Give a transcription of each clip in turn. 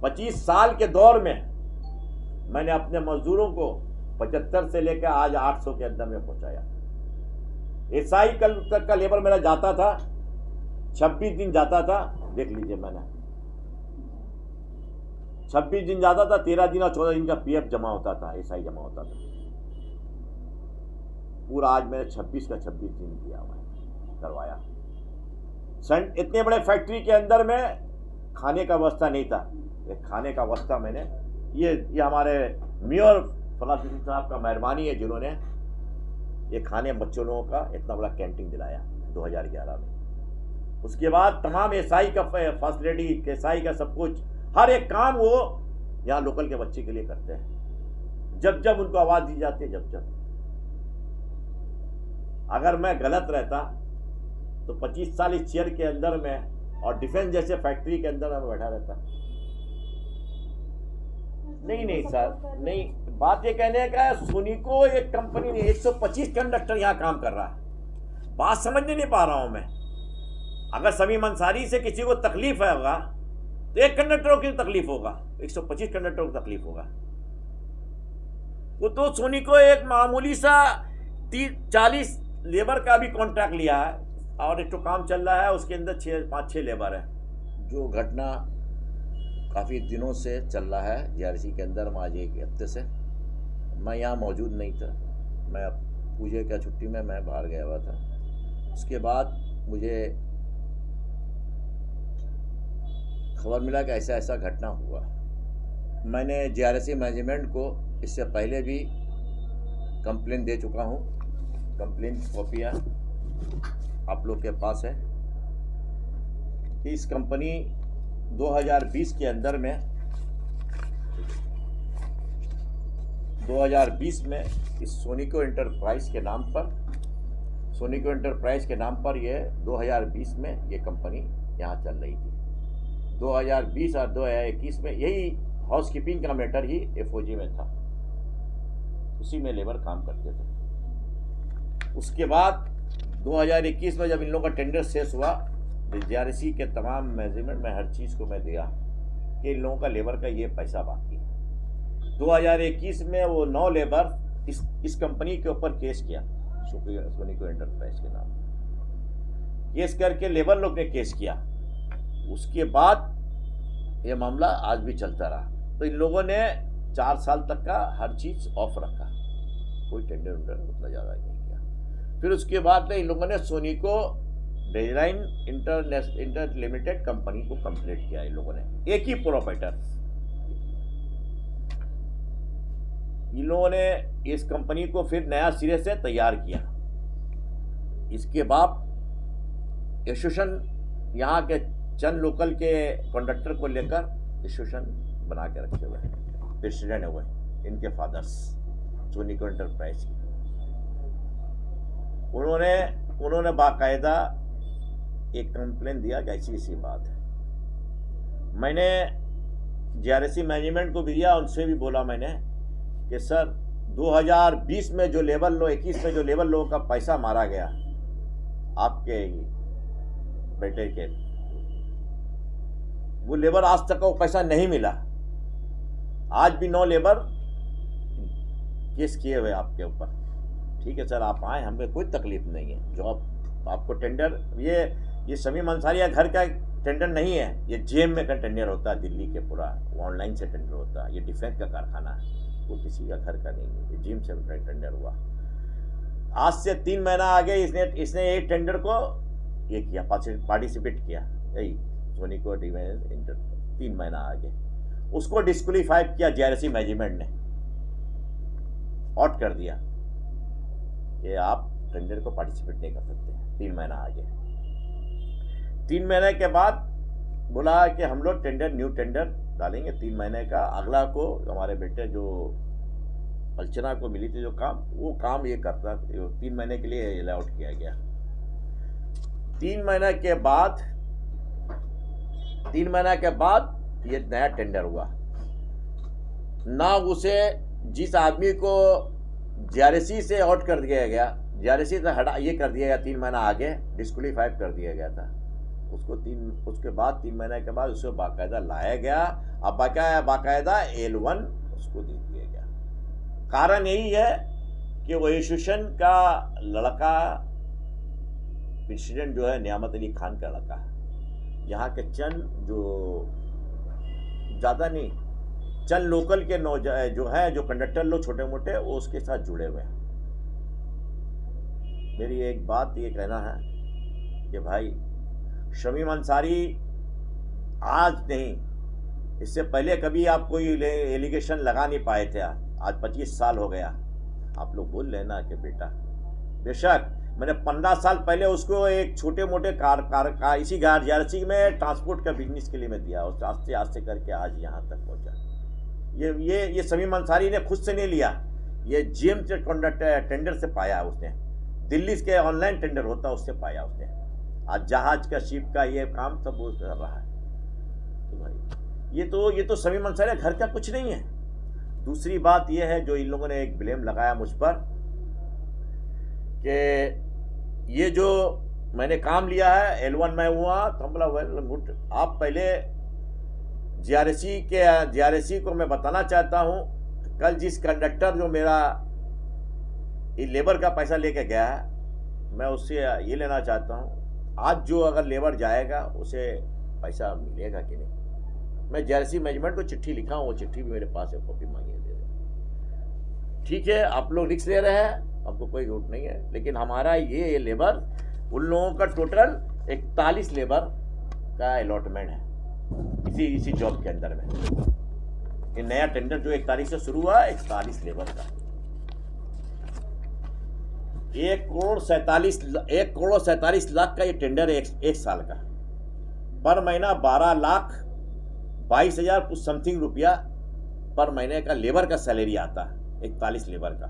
25 साल के दौर में मैंने अपने मजदूरों को 75 से लेकर आज 800 के अंदर में पहुंचाया। एसआई कल तक का लेबर मेरा जाता था 26 दिन जाता था, देख लीजिए मैंने 26 दिन जाता था, 13 दिन और 14 दिन का पीएफ जमा होता था, एसआई जमा होता था पूरा। आज मैंने 26 का 26 दिन दिया, मैं करवाया। इतने बड़े फैक्ट्री के अंदर में खाने का व्यवस्था नहीं था, ये खाने का व्यवस्था मैंने ये हमारे मेयर फलाफिल साहब का मेहरबानी है जिन्होंने ये खाने बच्चों लोगों का इतना बड़ा कैंटीन दिलाया 2011 में। उसके बाद तमाम एसआई का फैसिलिटी, एसआई का सब कुछ, हर एक काम वो यहाँ लोकल के बच्चे के लिए करते हैं, जब जब उनको आवाज़ दी जाती है, जब जब। अगर मैं गलत रहता तो 25 साल इस चेयर के अंदर में और डिफेंस जैसे फैक्ट्री के अंदर में बैठा रहता। नहीं सर, नहीं, बात ये कहने का है, सोनिको एक कंपनी नहीं, 125 कंडक्टर यहाँ काम कर रहा है। बात समझने नहीं पा रहा हूं मैं। अगर समीम अंसारी से किसी को तकलीफ है होगा तो एक कंडक्टरों की तकलीफ होगा, 125 कंडक्टरों की तकलीफ होगा। वो तो सोनिको एक मामूली सा 40 लेबर का भी कॉन्ट्रैक्ट लिया है और एक तो काम चल रहा है, उसके अंदर 5-6 लेबर है। जो घटना काफ़ी दिनों से चल रहा है जीआरसी के अंदर, आज एक हफ्ते से मैं यहाँ मौजूद नहीं था, मैं पूजे का छुट्टी में मैं बाहर गया हुआ था। उसके बाद मुझे खबर मिला कि ऐसा ऐसा घटना हुआ। मैंने जीआरसी मैनेजमेंट को इससे पहले भी कंप्लेन दे चुका हूँ, कंप्लेन कॉपियाँ आप लोग के पास है। इस कंपनी 2020 के अंदर में 2020 में इस सोनिको एंटरप्राइज के नाम पर ये 2020 में ये कंपनी यहाँ चल रही थी। 2020 और 2021 में यही हाउसकीपिंग का मैटर ही एफओजी में था, उसी में लेबर काम करते थे। उसके बाद 2021 में जब इन लोगों का टेंडर शेष हुआ, जीआरसी के तमाम मैनेजमेंट में हर चीज़ को मैं दिया कि इन लोगों का लेबर का ये पैसा बाकी है। 2021 में वो 9 लेबर इस कंपनी के ऊपर केस किया, सोनिको एंटरप्राइज के नाम केस करके लेबर लोग ने केस किया। उसके बाद ये मामला आज भी चलता रहा। तो इन लोगों ने 4 साल तक का हर चीज़ ऑफ रखा, कोई टेंडर उतना ज़्यादा नहीं किया। फिर उसके बाद इन लोगों ने सोनिको डिजाइन इंटर लिमिटेड कंपनी को कंप्लीट किया। इन लोगों ने एक ही प्रोपराइटर, इन लोगों ने इस कंपनी को फिर नया सिरे से तैयार किया। इसके बाद एसोसिएशन यहाँ के चंद लोकल के कंडक्टर को लेकर एसोसिएशन बना के रखे हुए हैं, प्रेसिडेंट हुए इनके फादर्स सोनिको एंटरप्राइज की। उन्होंने बाकायदा एक कंप्लेन दिया कि ऐसी ऐसी बात है। मैंने जीआरसी मैनेजमेंट को भी दिया, उनसे भी बोला मैंने कि सर 2020 में जो लेबर लोग 21 में जो लेबर लोगों का पैसा मारा गया आपके बेटे के, वो लेबर आज तक वो पैसा नहीं मिला। आज भी 9 लेबर केस किए हुए आपके ऊपर। ठीक है सर, आप आए, हमें कोई तकलीफ नहीं है। जो आपको टेंडर, ये समीम अंसारी घर का टेंडर नहीं है, ये जेम में का टेंडर होता है दिल्ली के, पूरा ऑनलाइन से टेंडर होता है। ये डिफेंस का कारखाना है, वो किसी का घर का नहीं है, ये जेम से टेंडर हुआ। आज से 3 महीना आगे इसने एक टेंडर को ये किया, पार्टिसिपेट किया, यही सोनिको डिफेंस इंटर 3 महीना आगे उसको डिस्क्वालीफाई किया जीआरसी मैनेजमेंट ने, आउट कर दिया कि आप टेंडर को पार्टिसिपेट नहीं कर सकते। 3 महीना आगे, 3 महीने के बाद बोला कि हम लोग न्यू टेंडर डालेंगे 3 महीने का। अगला को हमारे बेटे जो अर्चना को मिली थी जो काम, वो काम ये करता, 3 महीने के लिए अलाउट किया गया। 3 महीने के बाद ये नया टेंडर हुआ ना। उसे जिस आदमी को जीआरसी से आउट कर दिया गया, जीआरसी से हटा ये कर दिया गया, 3 महीना आगे डिस्क्वालीफाई कर दिया गया था। उसके बाद 3 महीने के बाद उसे बाकायदा लाया गया। अब बाकायदा L1 उसको दे दिया गया। कारण यही है कि वो एसोसिएशन का लड़का प्रेसिडेंट जो है नियामत अली खान का लड़का है। यहाँ के चंद जो ज़्यादा नहीं, चंद लोकल के जो है जो कंडक्टर लोग छोटे मोटे वो उसके साथ जुड़े हुए हैं। मेरी एक बात ये कहना है कि भाई शमीम अंसारी आज नहीं, इससे पहले कभी आप कोई एलिगेशन लगा नहीं पाए थे। आज 25 साल हो गया, आप लोग बोल लेना कि बेटा, बेशक मैंने 15 साल पहले उसको एक छोटे मोटे कार इसी गारजारसी में ट्रांसपोर्ट का बिजनेस के लिए मैं दिया, और आस्ते आस्ते करके आज यहाँ तक पहुँचा। ये शमीम अंसारी ने खुद से नहीं लिया, ये जीएम टेंडर से पाया उसने, दिल्ली के ऑनलाइन टेंडर होता उससे पाया उसने। आज जहाज का, शिप का ये काम सब वो कर रहा है। तो भाई ये तो शमीम अंसारी घर का कुछ नहीं है। दूसरी बात ये है जो इन लोगों ने एक ब्लेम लगाया मुझ पर कि ये जो मैंने काम लिया है L1 में हुआ, तो बोला वेल गुड। आप पहले जीआरएसी को मैं बताना चाहता हूँ, कल जिस कंडक्टर जो मेरा ये लेबर का पैसा लेके गया है, मैं उससे ये लेना चाहता हूँ आज जो अगर लेबर जाएगा उसे पैसा मिलेगा कि नहीं। मैं जीआरएसी मैनेजमेंट को चिट्ठी लिखा हूँ, वो चिट्ठी भी मेरे पास है, कॉपी मांगी है, दे रहे। ठीक है, आप लोग रिस्क ले रहे हैं, आपको कोई झूठ नहीं है, लेकिन हमारा ये लेबर उन लोगों का टोटल 41 लेबर का अलॉटमेंट है इसी जॉब के अंदर में। ये नया टेंडर जो 1 तारीख से शुरू हुआ है, 41 लेबर का 1 करोड़ 47 लाख का ये टेंडर है एक साल का। पर महीना 12,22,000 कुछ समथिंग रुपया पर महीने का लेबर का सैलरी आता है, 41 लेबर का।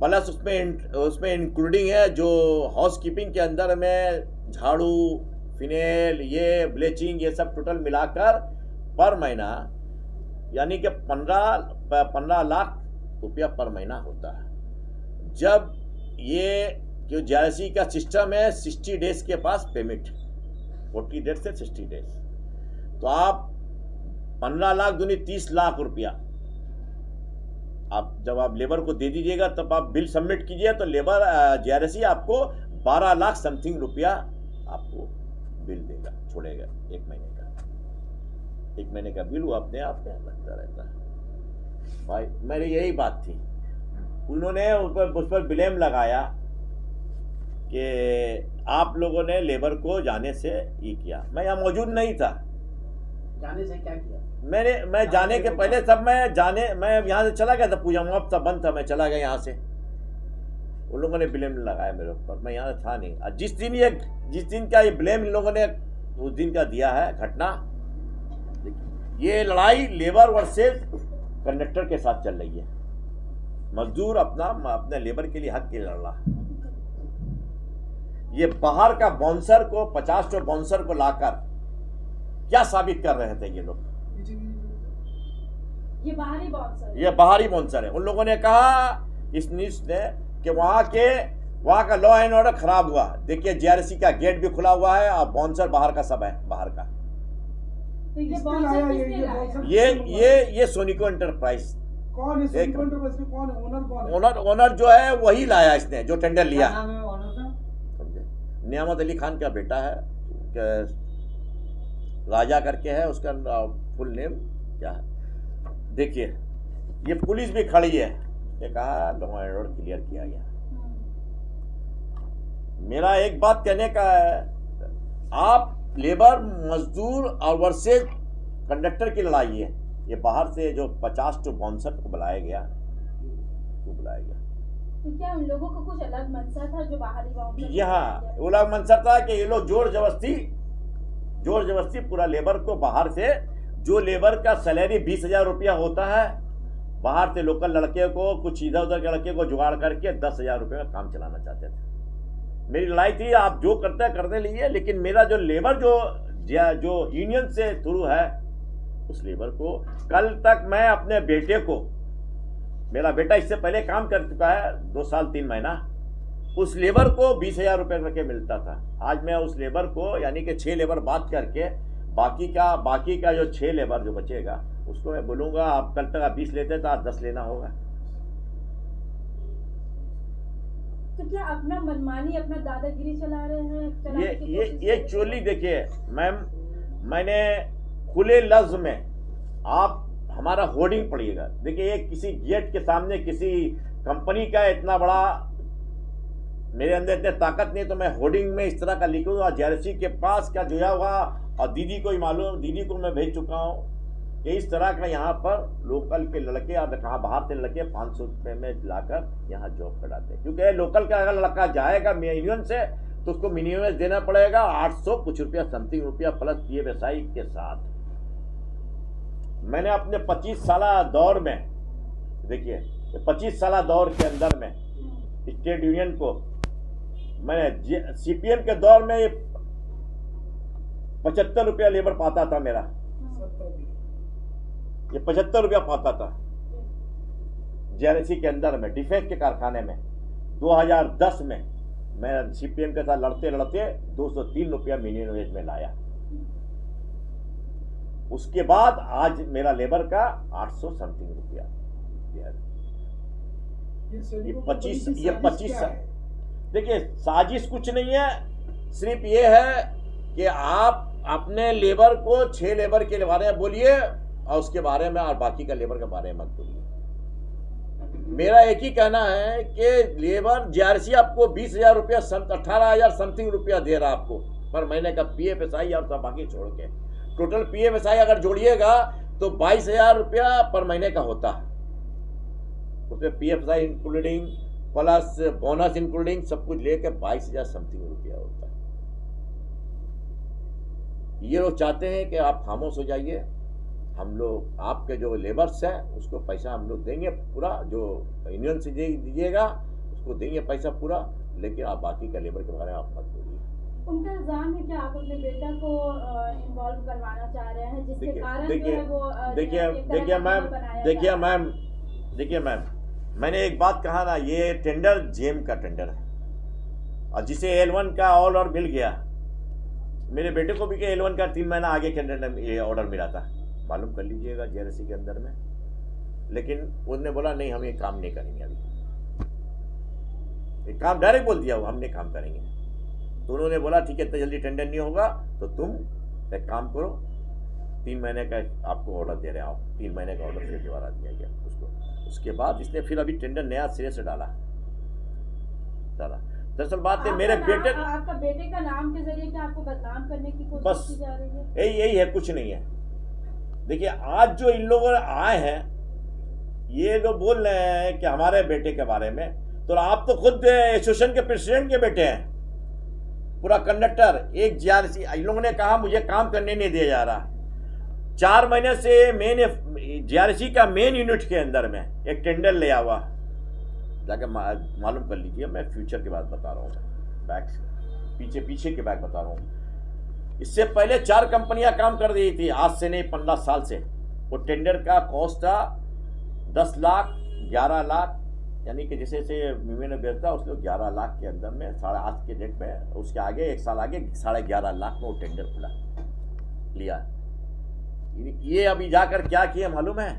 प्लस उसमें इंक्लूडिंग है जो हाउस कीपिंग के अंदर में झाड़ू, फिनेल, ये ब्लीचिंग, ये सब टोटल मिलाकर पर महीना यानी कि 15 लाख रुपया पर महीना होता है। जब ये जो जीआरएसी का सिस्टम है 60 डेज के पास पेमेंट, 40 डेज से 60 डेज, तो आप 15 लाख दूनी 30 लाख रुपया आप जब आप लेबर को दे दीजिएगा, तब आप बिल सबमिट कीजिए तो लेबर जीआरएसी आपको 12 लाख समथिंग रुपया आपको बिल देगा, छोड़ेगा 1 महीने का। 1 महीने का बिल वो अपने आप में लगता रहता है। भाई मेरी यही बात थी, उन्होंने उस पर ब्लेम लगाया कि आप लोगों ने लेबर को जाने से ये किया। मैं यहाँ मौजूद नहीं था। जाने से क्या किया? मैं जाने के पहले सब मैं यहाँ से चला गया था, पूजा मुआफ सब बंद था, मैं चला गया यहाँ से। उन लोगों ने ब्लेम लगाया मेरे ऊपर, मैं यहाँ था नहीं। जिस दिन का ये ब्लेम इन लोगों ने उस दिन का दिया है घटना, ये लड़ाई लेबर वर्सेस कंडक्टर के साथ चल रही है। मजदूर अपने लेबर के लिए हक के लड़ रहा है। ये बाहर का बाउंसर को 50 तो बाउंसर को लाकर क्या साबित कर रहे थे ये लोग? ये बाहरी बाउंसर है। उन लोगों ने कहा इस न्यूज ने कि वहां का लॉ एंड ऑर्डर खराब हुआ। देखिए जीआरएसी का गेट भी खुला हुआ है और बाउंसर बाहर का सब है, बाहर का। तो ये बाउंसर किसने लाया? ये सोनिको एंटरप्राइज। कौन है सोनिको एंटरप्राइज? कौन है ओनर? कौन है ओनर? जो है वही लाया इसने जो टेंडर लिया। क्या नाम है ओनर का? नियामत अली खान का बेटा है, राजा करके है उसका फुल नेम क्या है। देखिए ये पुलिस भी खड़ी है, ये कहा लॉ एंड ऑर्डर क्लियर किया गया। मेरा एक बात कहने का है, आप लेबर मजदूर और वर्सेस कंडक्टर की लड़ाई है। ये बाहर से जो 50 तो बाउंसर को बुलाया गया, तो क्या उन लोगों को कुछ अलग मंशा था जो बाहरी बाउंसर? यहाँ वो अलग मंशा था कि ये लोग जोर जबरदस्ती पूरा लेबर को बाहर से, जो लेबर का सैलरी 20,000 रुपया होता है, बाहर से लोकल लड़के को, कुछ इधर उधर के लड़के को जुगाड़ करके 10,000 रुपये में काम चलाना चाहते थे। मेरी लड़ाई थी आप जो करने लिए, लेकिन मेरा जो लेबर जो यूनियन से थ्रू है, उस लेबर को कल तक मैं अपने बेटे को, मेरा बेटा इससे पहले काम कर चुका है 2 साल 3 महीना, उस लेबर को 20,000 रुपये करके मिलता था। आज मैं उस लेबर को यानी कि 6 लेबर बात करके बाकी का जो 6 लेबर जो बचेगा उसको मैं बोलूँगा आप कल तक आप 20 लेते तो आज 10 लेना होगा। तो क्या अपना मनमानी अपना दादागिरी चला रहे हैं? चलाने की कोशिश कर ये रहे हैं? एक्चुअली देखिए मैम, मैंने खुले लफ्ज में आप हमारा होर्डिंग पढ़िएगा। देखिए ये किसी गेट के सामने किसी कंपनी का इतना बड़ा, मेरे अंदर इतनी ताकत नहीं तो मैं होर्डिंग में इस तरह का लिखूंगा जेआरसी के पास क्या जोया हुआ, और दीदी को ही मालूम, दीदी को मैं भेज चुका हूँ कि इस तरह का यहाँ पर लोकल के लड़के और कहाँ बाहर से लड़के 500 रुपये में लाकर यहाँ जॉब कराते हैं। क्योंकि लोकल का अगर लड़का जाएगा यूनियन से तो उसको मिनिमम देना पड़ेगा 800 कुछ रुपया समथिंग रुपया प्लस PFSI के साथ। मैंने अपने 25 साल दौर में, देखिए 25 साल दौर के अंदर में स्टेट यूनियन को मैंने CPM के दौर में ये 75 रुपया लेबर पाता था मेरा, ये 75 रुपया पाता था JRC के अंदर में डिफेंस के कारखाने में। 2010 में मैं CPM के साथ लड़ते लड़ते 203 रुपया मिनिमम वेज में लाया। उसके बाद आज मेरा लेबर का 800 समथिंग रुपया। ये 25 देखिए साजिश कुछ नहीं है, सिर्फ ये है कि आप अपने लेबर को 6 लेबर के बारे में बोलिए और उसके बारे में और बाकी का लेबर के बारे में मत बोलिए। मेरा एक ही कहना है कि लेबर JRC आपको 20,000 रुपया 18,000 समथिंग रुपया दे रहा आपको पर महीने का PFSI और सब बाकी छोड़ के टोटल PFSI अगर जोड़िएगा तो 22,000 रुपया पर महीने का होता है। उसमें PFSI including plus bonus including सब कुछ लेके 22,000 समथिंग रुपया होता है। ये लोग चाहते हैं कि आप खामोश हो जाइए, हम लोग आपके जो लेबर्स हैं उसको पैसा हम लोग देंगे पूरा, जो यूनियन से दीजिएगा उसको देंगे पैसा पूरा, लेकिन आप बाकी का लेबर के बारे में आप मत बोलिए। उनका इल्जाम है कि आप अपने बेटा को इन्वॉल्व करवाना चाह रहे हैं जिसके कारण जो है वो देखिए मैम मैंने एक बात कहा ना, ये टेंडर जेम का टेंडर है और जिसे L1 का ऑर्डर मिल गया, मेरे बेटे को भी L1 का 3 महीना आगे टेंडर ये ऑर्डर मिला था, मालूम कर लीजिएगा JRC के अंदर में। लेकिन उन्होंने बोला नहीं हम ये काम नहीं करेंगे, अभी एक काम डायरेक्ट बोल दिया वो हम नहीं काम करेंगे। तो उन्होंने बोला ठीक है तो जल्दी टेंडर नहीं होगा तो तुम एक काम करो, 3 महीने का आपको ऑर्डर दे रहे हो, 3 महीने का ऑर्डर फिर दोबारा दिया गया उसको। उसके बाद इसने फिर अभी टेंडर नया सिरे से डाला। दरअसल बात है मेरे बेटे, आपका बेटे का नाम के जरिए क्या आपको बदनाम करने की कोशिश की जा रही है? यही है, कुछ नहीं है। देखिए आज जो इन लोगों आए हैं ये जो बोल रहे हैं कि हमारे बेटे के बारे में, तो आप तो खुद एसोसिएशन के प्रेसिडेंट के बेटे हैं, पूरा कंडक्टर। एक JRC इन लोगों ने कहा मुझे काम करने नहीं दिया जा रहा। 4 महीने से मेन JRC का मेन यूनिट के अंदर में एक टेंडर ले हुआ, जाके मालूम कर लीजिए। मैं फ्यूचर की बात बता रहा हूँ, बैक पीछे के बैक बता रहा हूँ। इससे पहले 4 कंपनियां काम कर रही थी, आज से नहीं 15 साल से। वो टेंडर का कॉस्ट था 10 लाख 11 लाख, यानी कि जैसे जैसे विभिन्न बेचता उसको 11 लाख के अंदर में, आज के डेट में उसके आगे 1 साल आगे 11.5 लाख में वो टेंडर खुला लिया। ये अभी जाकर क्या किया मालूम है,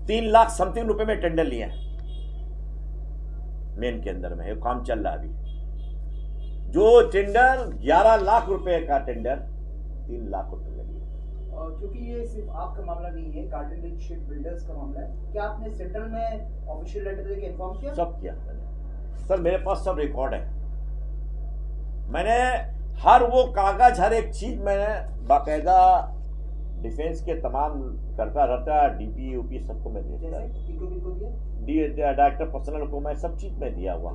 3 लाख समथिंग रुपए में टेंडर लिया मेन के अंदर में, ये काम चल रहा है अभी। जो टेंडर 11 लाख रुपए का टेंडर 3 लाख रुपए में लिया। क्योंकि ये सिर्फ आपका मामला नहीं है, गार्डन रिच शिप बिल्डर्स का मामला है। क्या आपने सेंट्रल में ऑफिशियल लेटर देके इन्फॉर्म किया? सब किया मैंने सर, मेरे पास सब रिकॉर्ड है। मैंने हर वो कागज हर एक चीज मैंने बाकायदा डिफेंस के तमाम करता रहता, DP UP सबको मैं देता, डायरेक्टर पर्सनल को मैं सब चीज में दिया हुआ।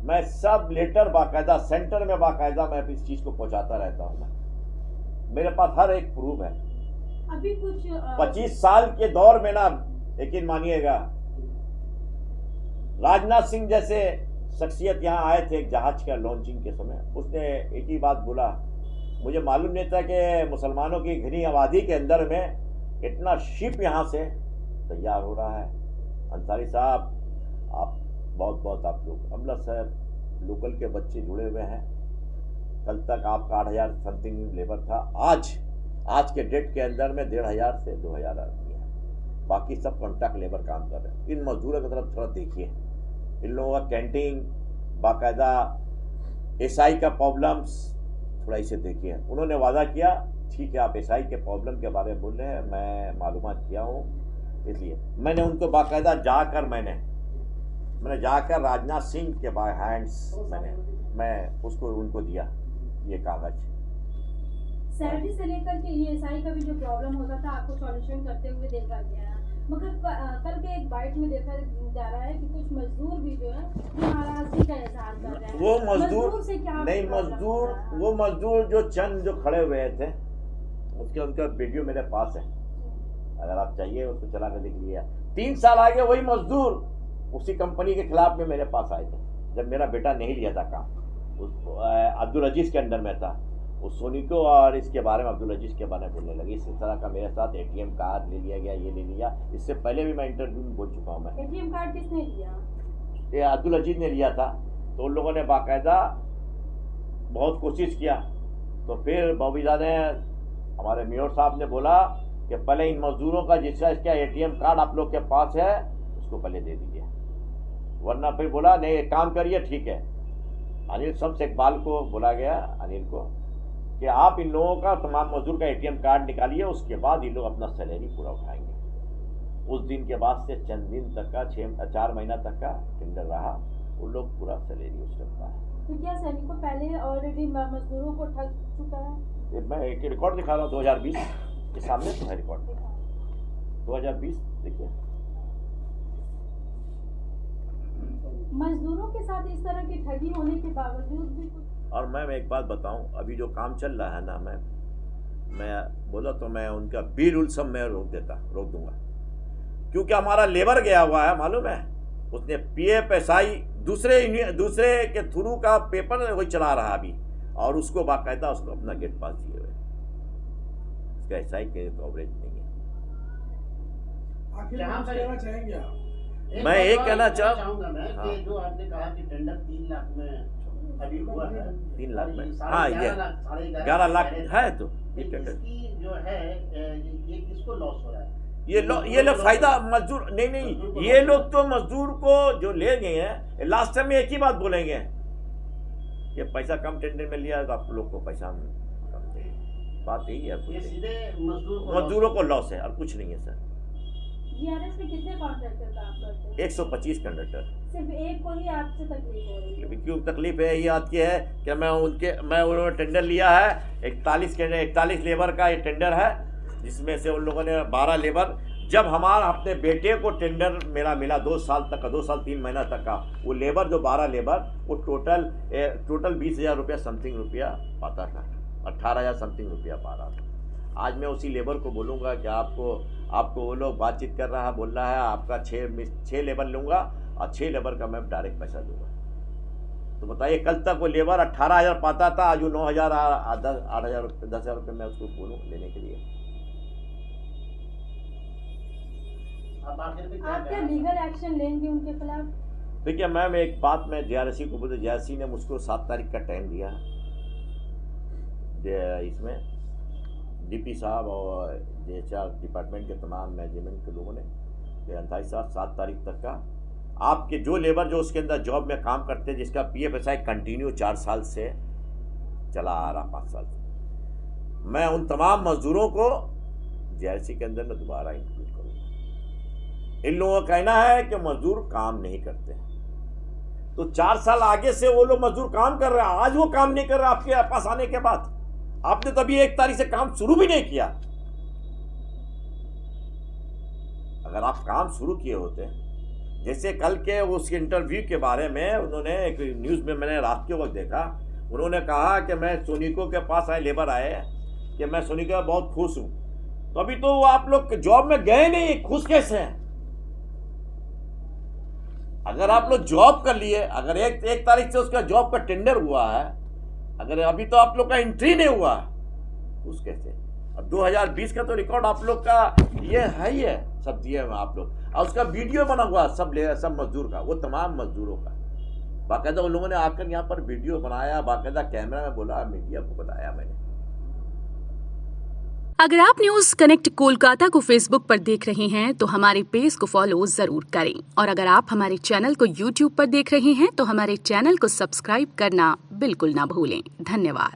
मैं सब लेटर बाकायदा सेंटर में बाकायदा मैं इस चीज को पहुंचाता रहता हूँ। मेरे पास हर एक प्रूफ है। अभी कुछ 25 साल के दौर में ना, यकीन मानिएगा, राजनाथ सिंह जैसे शख्सियत यहाँ आए थे एक जहाज का लॉन्चिंग के समय, उसने एक ही बात बोला, मुझे मालूम नहीं था कि मुसलमानों की घनी आबादी के अंदर में इतना शिप यहाँ से तैयार हो रहा है। अंसारी साहब आप बहुत बहुत आप लोग, अमला साहब लोकल के बच्चे जुड़े हुए हैं। कल तक आपका 8,000 समथिंग लेबर था, आज के डेट के अंदर में 1,500 से 2,000 आदमी है। बाकी सब कॉन्ट्रैक्ट लेबर काम कर रहे हैं। इन मजदूरों की तरफ थोड़ा देखिए, इन लोगों का कैंटीन, बाकायदा एसआई का प्रॉब्लम्स थोड़ा इसे देखिए। उन्होंने वादा किया, ठीक है आप एसआई के प्रॉब्लम के बारे में बोल रहे हैं, मैं मालूमात किया हूँ, इसलिए मैंने उनको बाकायदा जाकर मैंने जाकर राजनाथ सिंह के बाय हैंड्स मैं उसको उनको दिया ये कागज। सैलरी से लेकर के ईएसआई का भी जो प्रॉब्लम होता था आपको सॉल्यूशन करते हुए देखा गया है, मगर कल के एक बाइट में देखा जा रहा है कि कुछ मजदूर भी जो है नाराजगी का इजहार कर रहे हैं। वो मजदूर से क्या नहीं, वो मजदूर जो चंद जो खड़े हुए थे उसके उनका वीडियो मेरे पास है, अगर आप चाहिए उसको चला कर देख लीजिए। 3 साल आगे वही मजदूर उसी कंपनी के खिलाफ में मेरे पास आए थे जब मेरा बेटा नहीं लिया था काम। उस अब्दुल अजीज के अंडर में था, उस सोनिको और इसके बारे में अब्दुल अजीज के बारे में बोलने लगी। इस तरह का मेरे साथ एटीएम कार्ड ले लिया गया, ये ले लिया। इससे पहले भी मैं इंटरव्यू में बोल चुका हूँ। मैं एटीएम कार्ड किसने लिया? ये अब्दुल अजीज ने लिया था। तो उन लोगों ने बाकायदा बहुत कोशिश किया, तो फिर बॉबीदा ने, हमारे मेयर साहब ने बोला कि पहले इन मजदूरों का जिसका इसका एटीएम कार्ड आप लोग के पास है उसको पहले दे दीजिए, वरना फिर बोला नहीं एक काम करिए, ठीक है। अनिल शमशेकबाल को बोला गया, अनिल को, कि आप इन लोगों का तमाम मजदूर का एटीएम कार्ड निकालिए, उसके बाद ये लोग अपना सैलरी पूरा उठाएंगे। उस दिन के बाद से चंद दिन तक का 4 महीना तक का टेंडर रहा, उन लोग पूरा सैलरी उसके पास। तो क्या सैनिकों पहले ऑलरेडी मजदूरों को ठग चुका है? मैं एक रिकॉर्ड दिखा रहा हूँ 2020 के सामने तो है रिकॉर्ड 2020 देखिए। मजदूरों के साथ इस तरह की ठगी होने के बावजूद भी कुछ। और मैं एक बात बताऊं, अभी जो काम चल रहा है ना, मैं बोला तो मैं उनका बी रूल सब मैं रोक दूंगा, क्योंकि हमारा लेबर गया हुआ है, मालूम है। उसने PFSI दूसरे के थ्रू का पेपर वही चला रहा अभी, और उसको बाकायदा उसको अपना गेट पास दिए हुए, उसका SI के कवरेज नहीं है। चाहेंगे आप? मैं एक कहना चाहूंगा मैं हाँ। कि जो आपने कहा कि टेंडर 3 लाख में अभी हुआ है, 3 लाख में, साढ़े हाँ, ये 11 लाख है। तो इसकी जो है ये किसको लॉस हो रहा है? ये लोग फायदा मजदूर नहीं, ये लोग तो मजदूर को जो ले गए हैं, लास्ट टाइम में एक ही बात बोलेंगे, ये पैसा कम टेंडर में लिया तो आप लोग को पैसा कम चाहिए, बात यही है। ये सीधे मजदूरों को लॉस है और कुछ नहीं है सर। GRS में कितने कॉन्ट्रैक्टर काम करते हैं? 125 कंडक्टर। सिर्फ एक को ही आपसे तकलीफ हो रही है? क्यों तकलीफ है? ये बात की है कि मैं उन्होंने टेंडर लिया है, 41 लेबर का ये टेंडर है, जिसमें से उन लोगों ने 12 लेबर। जब हमारा अपने बेटे को टेंडर मेरा मिला 2 साल तक का, 2 साल 3 महीना तक का, वो लेबर जो 12 लेबर वो टोटल 20,000 रुपया समथिंग रुपया पाता था, 18,000 समथिंग रुपया पा रहा था। आज मैं उसी लेबर को बोलूँगा कि आपको वो लोग बातचीत कर रहा है, बोल रहा है आपका 6 लेबर लूँगा और 6 लेबर का मैं डायरेक्ट पैसा दूँगा। तो बताइए, कल तक वो लेबर 18,000 पाता था, आज वो 9,000 8,000 10,000 रुपये मैं उसको बोलूँ लेने के लिए। आप क्या लीगल एक्शन लेंगे उनके खिलाफ? देखिए मैम, एक बात मैं JRC को बोलते, JRC ने मुझको 7 तारीख का टाइम दिया है, इसमें DP साहब और JHR डिपार्टमेंट के तमाम मैनेजमेंट के लोगों ने 7 तारीख तक का, आपके जो लेबर जो उसके अंदर जॉब में काम करते हैं, जिसका PFSI कंटिन्यू 4 साल से चला आ रहा, 5 साल से, मैं उन तमाम मजदूरों को JRC के अंदर में दोबारा इंक्लूड करूँगा। इन लोगों का कहना है कि मजदूर काम नहीं करते, तो 4 साल आगे से वो लोग मजदूर काम कर रहे हैं, आज वो काम नहीं कर रहे आपके पास आने के बाद। आपने तो अभी 1 तारीख से काम शुरू भी नहीं किया। अगर आप काम शुरू किए होते, जैसे कल के उस इंटरव्यू के बारे में उन्होंने एक न्यूज़ में मैंने रात के वक्त देखा, उन्होंने कहा कि मैं सोनिको के पास लेबर आए कि मैं सोनिको में बहुत खुश हूँ, तो अभी तो वो आप लोग जॉब में गए नहीं, खुश कैसे हैं? अगर आप लोग जॉब कर लिए, अगर एक तारीख से उसका जॉब का टेंडर हुआ है, अगर अभी तो आप लोग का एंट्री नहीं हुआ, खुश कैसे? अब 2020 का तो रिकॉर्ड आप लोग का ये है ही है, सब दिए हुए आप लोग, और उसका वीडियो बना हुआ सब मजदूर का, वो तमाम मजदूरों का। बाकायदा उन लोगों ने आकर यहाँ पर वीडियो बनाया, बाकायदा कैमरा में बोला, मीडिया को बताया मैंने। अगर आप न्यूज कनेक्ट कोलकाता को फेसबुक पर देख रहे हैं तो हमारे पेज को फॉलो जरूर करें, और अगर आप हमारे चैनल को यूट्यूब पर देख रहे हैं तो हमारे चैनल को सब्सक्राइब करना बिल्कुल ना भूलें। धन्यवाद।